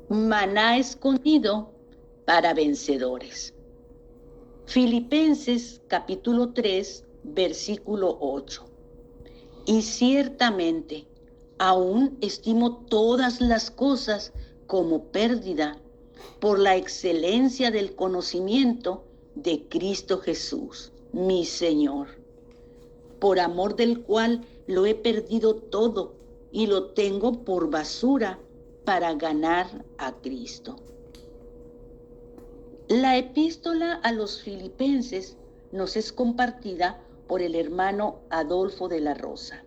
maná escondido para vencedores. Filipenses capítulo 3, versículo 8. Y ciertamente, aún estimo todas las cosas como pérdida por la excelencia del conocimiento de Cristo Jesús, mi Señor, por amor del cual lo he perdido todo y lo tengo por basura para ganar a Cristo. La epístola a los filipenses nos es compartida por el hermano Adolfo de la Rosa.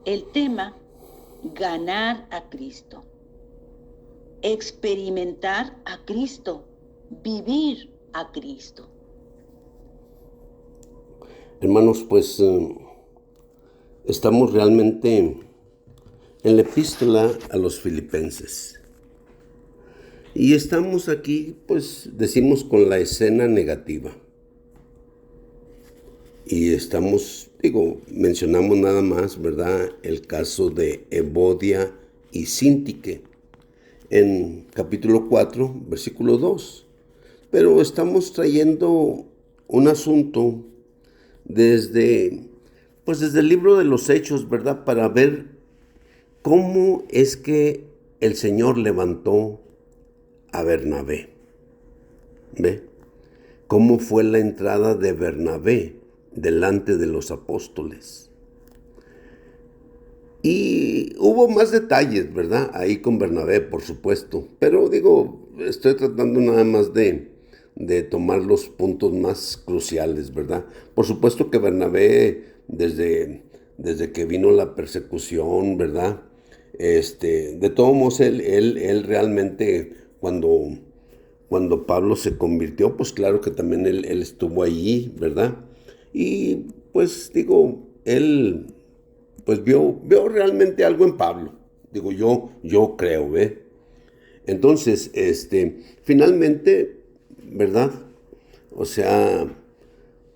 El tema: ganar a Cristo, experimentar a Cristo, vivir a Cristo. Hermanos, pues estamos realmente en la epístola a los filipenses. Y estamos aquí, pues decimos, con la escena negativa. Y estamos, mencionamos nada más, ¿verdad?, el caso de Evodia y Síntique en capítulo 4, versículo 2. Pero estamos trayendo un asunto desde el libro de los Hechos, ¿verdad?, para ver cómo es que el Señor levantó a Bernabé. ¿Ve? ¿Cómo fue la entrada de Bernabé delante de los apóstoles? Y hubo más detalles, ¿verdad?, ahí con Bernabé, por supuesto. Pero estoy tratando nada más de tomar los puntos más cruciales, ¿verdad? Por supuesto que Bernabé, desde que vino la persecución, ¿verdad? De todos modos, él realmente, cuando Pablo se convirtió, pues claro que también él estuvo allí, ¿verdad? Y pues él pues vio realmente algo en Pablo. Yo creo, ¿ve? Entonces, finalmente, ¿verdad? O sea,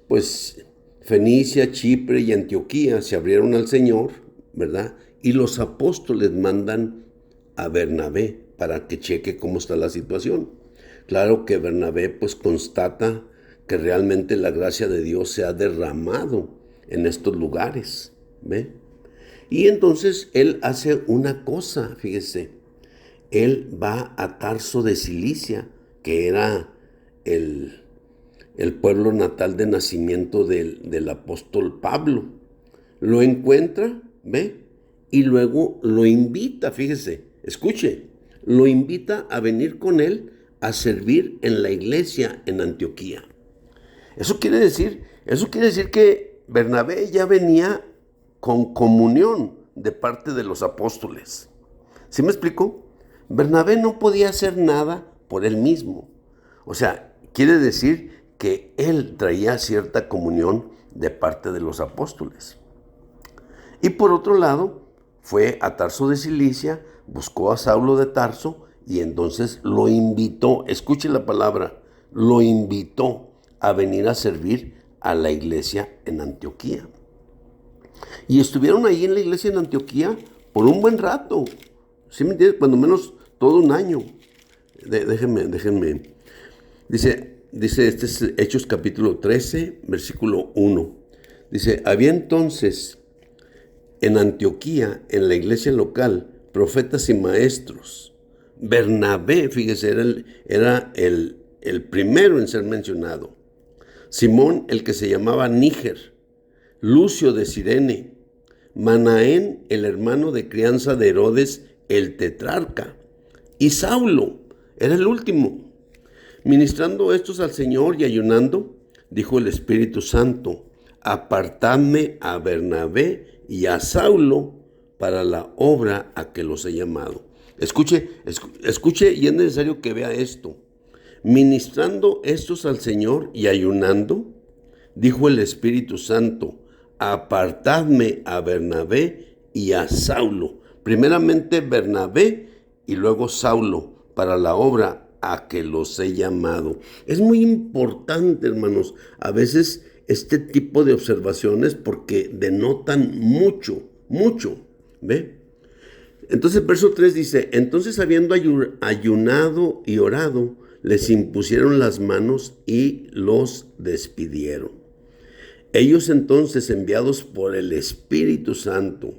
pues Fenicia, Chipre y Antioquía se abrieron al Señor, ¿verdad? Y los apóstoles mandan a Bernabé para que cheque cómo está la situación. Claro que Bernabé pues constata que realmente la gracia de Dios se ha derramado en estos lugares, ¿ve? Y entonces él hace una cosa, fíjese, él va a Tarso de Cilicia, que era el, el pueblo natal de nacimiento del apóstol Pablo. Lo encuentra, ¿ve? Y luego lo invita, fíjese, escuche, lo invita a venir con él a servir en la iglesia en Antioquía. Eso quiere decir que Bernabé ya venía con comunión de parte de los apóstoles. ¿Sí me explico? Bernabé no podía hacer nada por él mismo. O sea, quiere decir que él traía cierta comunión de parte de los apóstoles. Y por otro lado, fue a Tarso de Cilicia, buscó a Saulo de Tarso y entonces lo invitó, escuche la palabra, lo invitó a venir a servir a la iglesia en Antioquía. Y estuvieron ahí en la iglesia en Antioquía por un buen rato. ¿Sí me entiendes? Cuando menos todo un año. Déjenme. Dice, este es Hechos capítulo 13, versículo 1. Dice, había entonces en Antioquía, en la iglesia local, profetas y maestros. Bernabé, fíjese, era el primero en ser mencionado. Simón, el que se llamaba Níger. Lucio de Cirene. Manaén, el hermano de crianza de Herodes, el tetrarca. Y Saulo, era el último. Ministrando estos al Señor y ayunando, dijo el Espíritu Santo, apartadme a Bernabé y a Saulo para la obra a que los he llamado. Escuche, y es necesario que vea esto. Ministrando estos al Señor y ayunando, dijo el Espíritu Santo, apartadme a Bernabé y a Saulo. Primeramente Bernabé y luego Saulo para la obra a que los he llamado. Es muy importante, hermanos, a veces este tipo de observaciones porque denotan mucho, ¿ve? Entonces, verso 3 dice, entonces habiendo ayunado y orado, les impusieron las manos y los despidieron. Ellos entonces, enviados por el Espíritu Santo.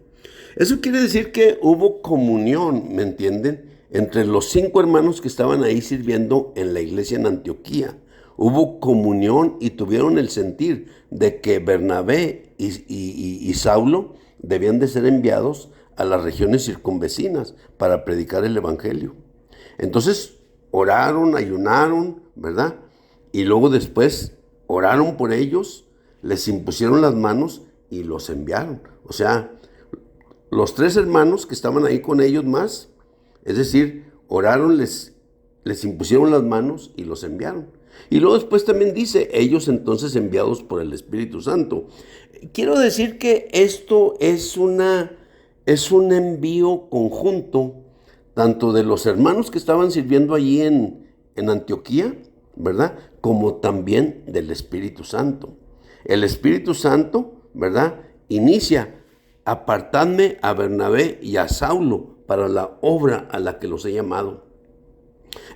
Eso quiere decir que hubo comunión, ¿me entienden? Entre los 5 hermanos que estaban ahí sirviendo en la iglesia en Antioquía. Hubo comunión y tuvieron el sentir de que Bernabé y Saulo debían de ser enviados a las regiones circunvecinas para predicar el evangelio. Entonces oraron, ayunaron, ¿verdad? Y luego después oraron por ellos, les impusieron las manos y los enviaron. O sea, los 3 hermanos que estaban ahí con ellos más, es decir, oraron, les impusieron las manos y los enviaron. Y luego después también dice, ellos entonces enviados por el Espíritu Santo. Quiero decir que esto es un envío conjunto, tanto de los hermanos que estaban sirviendo allí en Antioquía, ¿verdad? Como también del Espíritu Santo. El Espíritu Santo, ¿verdad? Inicia, apartadme a Bernabé y a Saulo para la obra a la que los he llamado.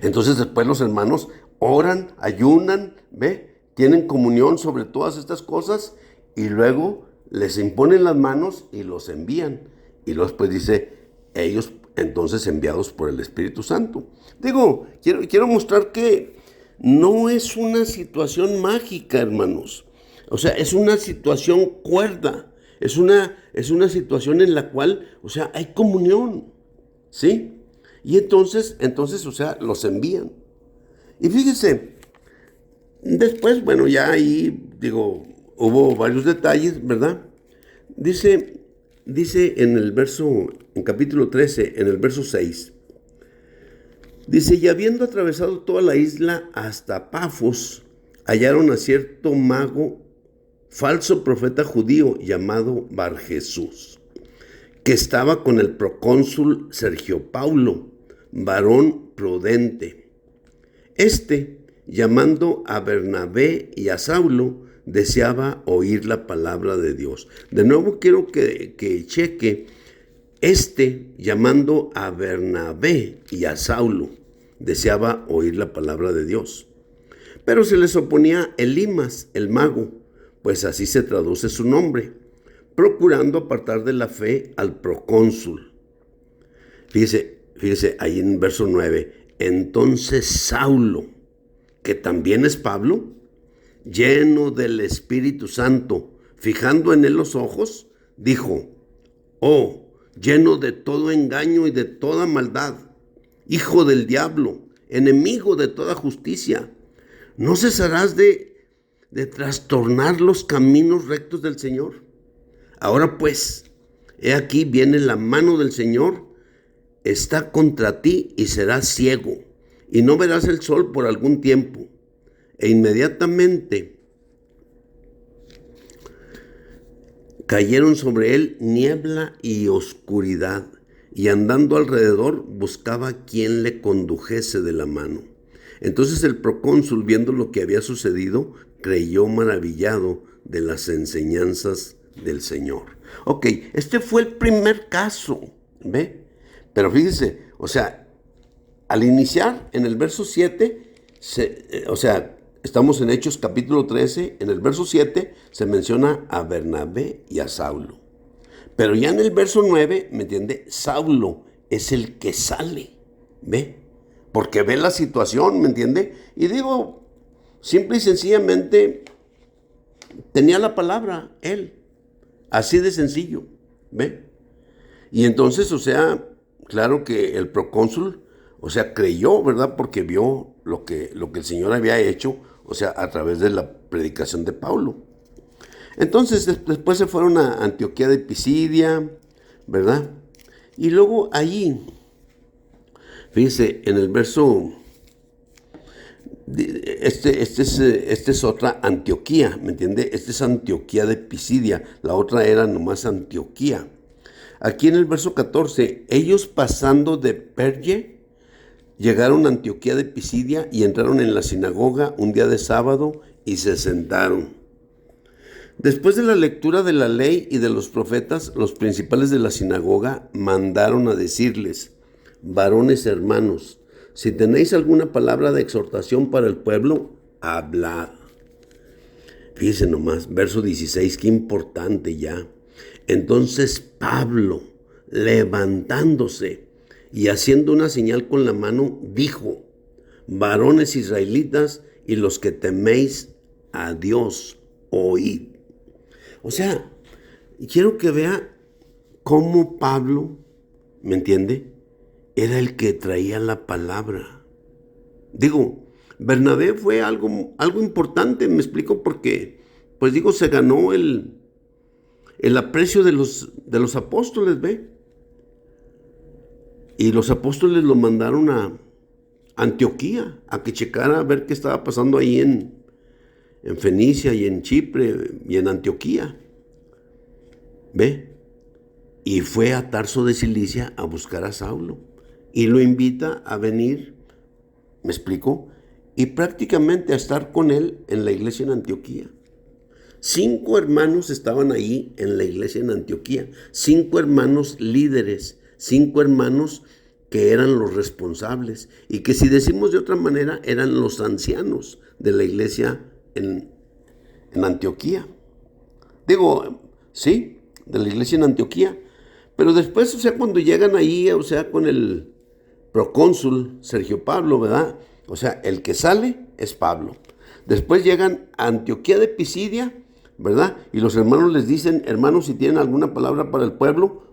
Entonces después los hermanos oran, ayunan, ¿ve? Tienen comunión sobre todas estas cosas y luego les imponen las manos y los envían. Y luego después dice, ellos entonces enviados por el Espíritu Santo. Digo, quiero mostrar que no es una situación mágica, hermanos. O sea, es una situación cuerda. Es una situación en la cual, o sea, hay comunión, ¿sí? Y entonces, o sea, los envían. Y fíjese, después, bueno, ya ahí, digo, hubo varios detalles, ¿verdad? Dice en capítulo 13, en el verso 6, dice, y habiendo atravesado toda la isla hasta Pafos, hallaron a cierto mago, falso profeta judío llamado Barjesús, que estaba con el procónsul Sergio Paulo, varón prudente. Llamando a Bernabé y a Saulo, deseaba oír la palabra de Dios. De nuevo quiero que cheque, llamando a Bernabé y a Saulo, deseaba oír la palabra de Dios. Pero se les oponía Elimas, el mago, pues así se traduce su nombre, procurando apartar de la fe al procónsul. Fíjese ahí en verso 9, entonces Saulo, que también es Pablo, lleno del Espíritu Santo, fijando en él los ojos, dijo, oh, lleno de todo engaño y de toda maldad, hijo del diablo, enemigo de toda justicia, ¿no cesarás de trastornar los caminos rectos del Señor? Ahora pues, he aquí viene la mano del Señor, está contra ti y serás ciego, y no verás el sol por algún tiempo. E inmediatamente cayeron sobre él niebla y oscuridad, y andando alrededor buscaba quien le condujese de la mano. Entonces el procónsul, viendo lo que había sucedido, creyó maravillado de las enseñanzas del Señor. Ok, este fue el primer caso, ¿ve? Pero fíjese, o sea, al iniciar en el verso 7, estamos en Hechos capítulo 13, en el verso 7 se menciona a Bernabé y a Saulo. Pero ya en el verso 9, ¿me entiende? Saulo es el que sale, ¿ve? Porque ve la situación, ¿me entiende? Y digo, simple y sencillamente, tenía la palabra él, así de sencillo, ¿ve? Y entonces, o sea, claro que el procónsul, o sea, creyó, ¿verdad? Porque vio lo que el Señor había hecho, o sea, a través de la predicación de Pablo. Entonces, después se fueron a Antioquía de Pisidia, ¿verdad? Y luego allí, fíjese, en el verso, este es otra Antioquía, ¿me entiende? Este es Antioquía de Pisidia, la otra era nomás Antioquía. Aquí en el verso 14, ellos pasando de Perge, llegaron a Antioquía de Pisidia y entraron en la sinagoga un día de sábado y se sentaron. Después de la lectura de la ley y de los profetas, los principales de la sinagoga mandaron a decirles: varones hermanos, si tenéis alguna palabra de exhortación para el pueblo, hablad. Fíjense nomás, verso 16, qué importante ya. Entonces Pablo, levantándose y haciendo una señal con la mano, dijo: varones israelitas y los que teméis a Dios, oíd. O sea, quiero que vea cómo Pablo, ¿me entiende?, era el que traía la palabra. Digo, Bernabé fue algo importante, me explico, porque, pues digo, se ganó el aprecio de los apóstoles, ¿ve? Y los apóstoles lo mandaron a Antioquía, a que checara a ver qué estaba pasando ahí en Fenicia y en Chipre y en Antioquía. ¿Ve? Y fue a Tarso de Cilicia a buscar a Saulo. Y lo invita a venir, ¿me explico? Y prácticamente a estar con él en la iglesia en Antioquía. 5 hermanos estaban ahí en la iglesia en Antioquía. 5 hermanos líderes. 5 hermanos que eran los responsables. Y que, si decimos de otra manera, eran los ancianos de la iglesia en Antioquía. Digo, sí, de la iglesia en Antioquía. Pero después, o sea, cuando llegan ahí, o sea, con el procónsul Sergio Pablo, ¿verdad? O sea, el que sale es Pablo. Después llegan a Antioquía de Pisidia, ¿verdad? Y los hermanos les dicen: hermanos, si tienen alguna palabra para el pueblo,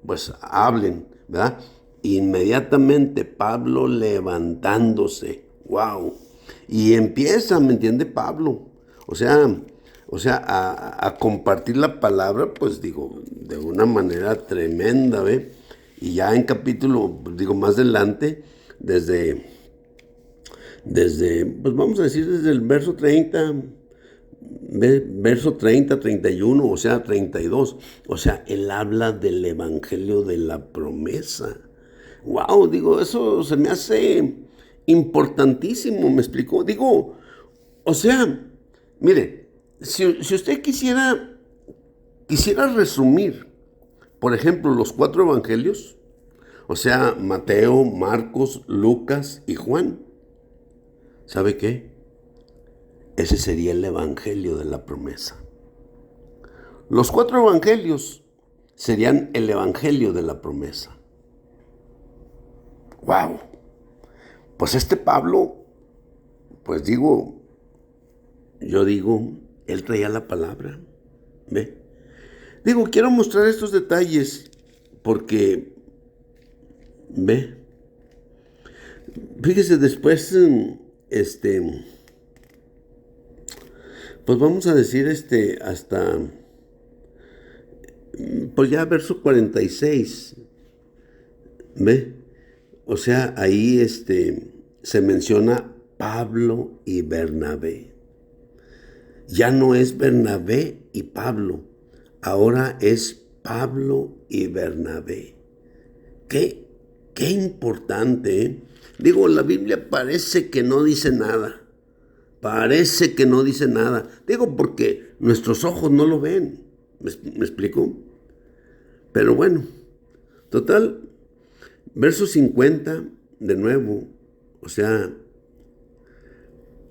pues hablen, ¿verdad? Inmediatamente Pablo levantándose, wow. Y empieza, ¿me entiende? Pablo, o sea, a compartir la palabra, pues digo, de una manera tremenda, ¿ve? Y ya en capítulo, digo, más adelante, desde, pues vamos a decir, desde el verso 30, verso 30, 31, o sea, 32, o sea, él habla del evangelio de la promesa. Wow, digo, eso se me hace importantísimo, ¿me explicó? Digo, o sea, mire, si usted quisiera resumir, por ejemplo, los 4 evangelios, o sea, Mateo, Marcos, Lucas y Juan, ¿sabe qué? Ese sería el evangelio de la promesa. Los 4 evangelios serían el evangelio de la promesa. ¡Wow! Pues este Pablo, pues yo digo, él traía la palabra, ¿ve? Digo, quiero mostrar estos detalles porque, ¿ve? Fíjese, después, pues vamos a decir, hasta, pues ya verso 46, ¿ve? O sea, ahí, se menciona Pablo y Bernabé. Ya no es Bernabé y Pablo, ahora es Pablo y Bernabé. Qué importante, ¿eh? Digo, la Biblia parece que no dice nada. Parece que no dice nada. Digo, porque nuestros ojos no lo ven. ¿Me explico? Pero bueno, total, verso 50, de nuevo, o sea,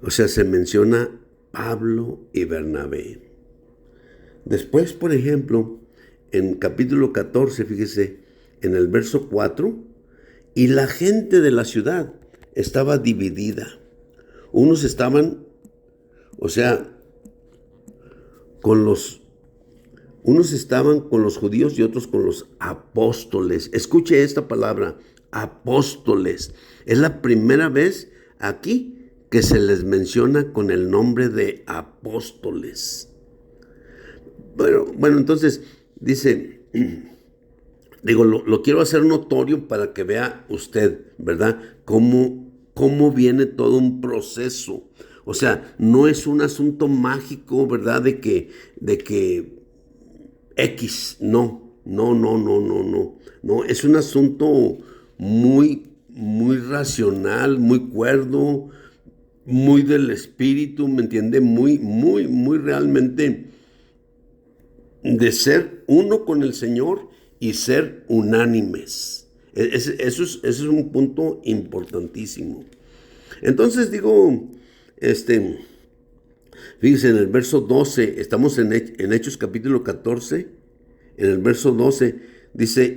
se menciona Pablo y Bernabé. Después, por ejemplo, en capítulo 14, fíjese, en el verso 4, y la gente de la ciudad estaba dividida. Unos estaban, o sea, unos estaban con los judíos y otros con los apóstoles. Escuche esta palabra, apóstoles. Es la primera vez aquí que se les menciona con el nombre de apóstoles. Bueno, entonces dice, digo, lo quiero hacer notorio para que vea usted, ¿verdad? Cómo viene todo un proceso. O sea, no es un asunto mágico, ¿verdad? De que X, no, es un asunto muy, muy racional, muy cuerdo, muy del espíritu, ¿me entiende? Muy realmente de ser uno con el Señor y ser unánimes. Eso es un punto importantísimo. Entonces digo, fíjense en el verso 12, estamos en Hechos capítulo 14, en el verso 12, dice,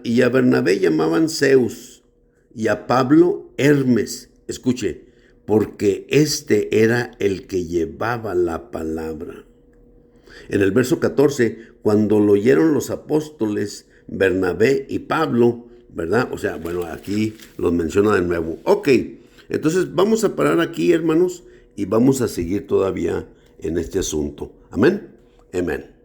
y a Bernabé llamaban Zeus, y a Pablo Hermes, escuche, porque este era el que llevaba la palabra. En el verso 14, cuando lo oyeron los apóstoles Bernabé y Pablo, ¿verdad? O sea, bueno, aquí los menciona de nuevo. Ok, entonces vamos a parar aquí, hermanos, y vamos a seguir todavía en este asunto. Amén. Amén.